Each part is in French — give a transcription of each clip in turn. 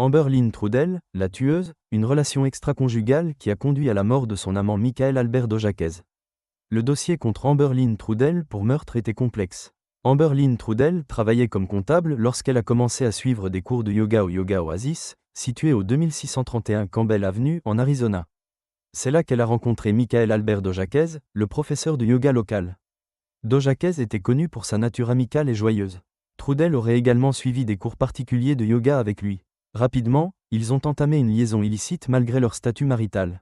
Amber Lynn Trudell, la tueuse, une relation extra-conjugale qui a conduit à la mort de son amant Michael Albert Dojaquez. Le dossier contre Amber Lynn Trudell pour meurtre était complexe. Amber Lynn Trudell travaillait comme comptable lorsqu'elle a commencé à suivre des cours de yoga au Yoga Oasis, situé au 2631 Campbell Avenue en Arizona. C'est là qu'elle a rencontré Michael Albert Dojaquez, le professeur de yoga local. Dojaquez était connu pour sa nature amicale et joyeuse. Trudell aurait également suivi des cours particuliers de yoga avec lui. Rapidement, ils ont entamé une liaison illicite malgré leur statut marital.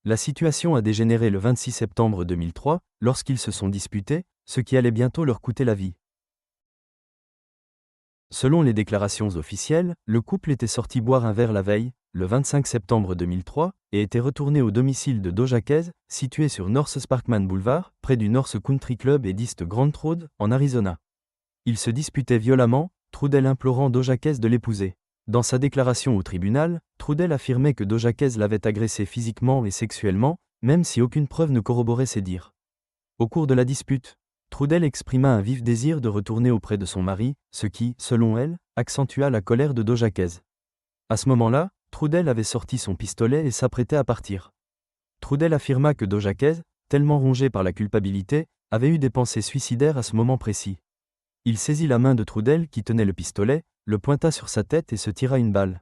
La situation a dégénéré le 26 septembre 2003, lorsqu'ils se sont disputés, ce qui allait bientôt leur coûter la vie. Selon les déclarations officielles, le couple était sorti boire un verre la veille, le 25 septembre 2003, et était retourné au domicile de Dojaquez, situé sur North Sparkman Boulevard, près du North Country Club et d'East Grand Road, en Arizona. Ils se disputaient violemment, Trudell implorant Dojaquez de l'épouser. Dans sa déclaration au tribunal, Trudell affirmait que Dojaquez l'avait agressé physiquement et sexuellement, même si aucune preuve ne corroborait ses dires. Au cours de la dispute, Trudell exprima un vif désir de retourner auprès de son mari, ce qui, selon elle, accentua la colère de Dojaquez. À ce moment-là, Trudell avait sorti son pistolet et s'apprêtait à partir. Trudell affirma que Dojaquez, tellement rongé par la culpabilité, avait eu des pensées suicidaires à ce moment précis. Il saisit la main de Trudell qui tenait le pistolet, le pointa sur sa tête et se tira une balle.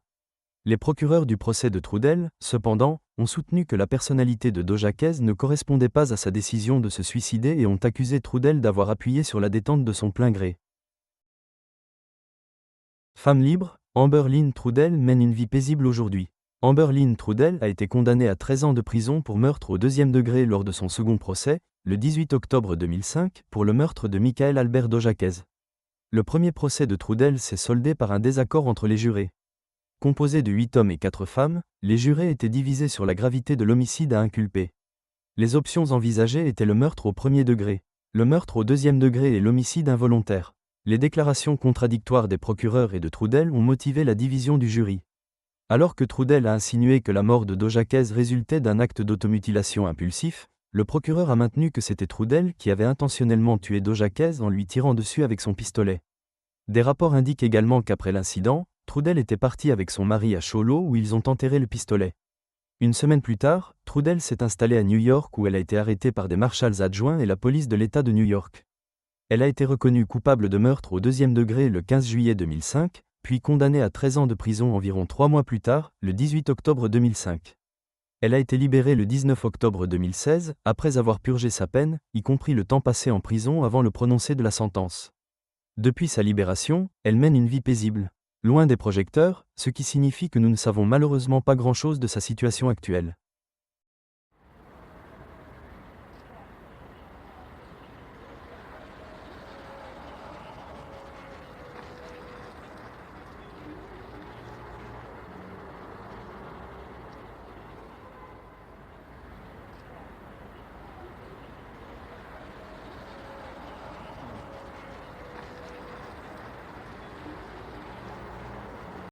Les procureurs du procès de Trudell, cependant, ont soutenu que la personnalité de Dojaquez ne correspondait pas à sa décision de se suicider et ont accusé Trudell d'avoir appuyé sur la détente de son plein gré. Femme libre, Amber Lynn Trudell mène une vie paisible aujourd'hui. Amber Lynn Trudell a été condamnée à 13 ans de prison pour meurtre au deuxième degré lors de son second procès, le 18 octobre 2005, pour le meurtre de Michael Albert Dojaquez. Le premier procès de Trudell s'est soldé par un désaccord entre les jurés. Composé de 8 hommes et 4 femmes, les jurés étaient divisés sur la gravité de l'homicide à inculper. Les options envisagées étaient le meurtre au premier degré, le meurtre au deuxième degré et l'homicide involontaire. Les déclarations contradictoires des procureurs et de Trudell ont motivé la division du jury. Alors que Trudell a insinué que la mort de Dojaquez résultait d'un acte d'automutilation impulsif, le procureur a maintenu que c'était Trudell qui avait intentionnellement tué Dojaquez en lui tirant dessus avec son pistolet. Des rapports indiquent également qu'après l'incident, Trudell était parti avec son mari à Cholo où ils ont enterré le pistolet. Une semaine plus tard, Trudell s'est installée à New York où elle a été arrêtée par des marshals adjoints et la police de l'État de New York. Elle a été reconnue coupable de meurtre au deuxième degré le 15 juillet 2005, puis condamnée à 13 ans de prison environ 3 mois plus tard, le 18 octobre 2005. Elle a été libérée le 19 octobre 2016, après avoir purgé sa peine, y compris le temps passé en prison avant le prononcé de la sentence. Depuis sa libération, elle mène une vie paisible. Loin des projecteurs, ce qui signifie que nous ne savons malheureusement pas grand-chose de sa situation actuelle.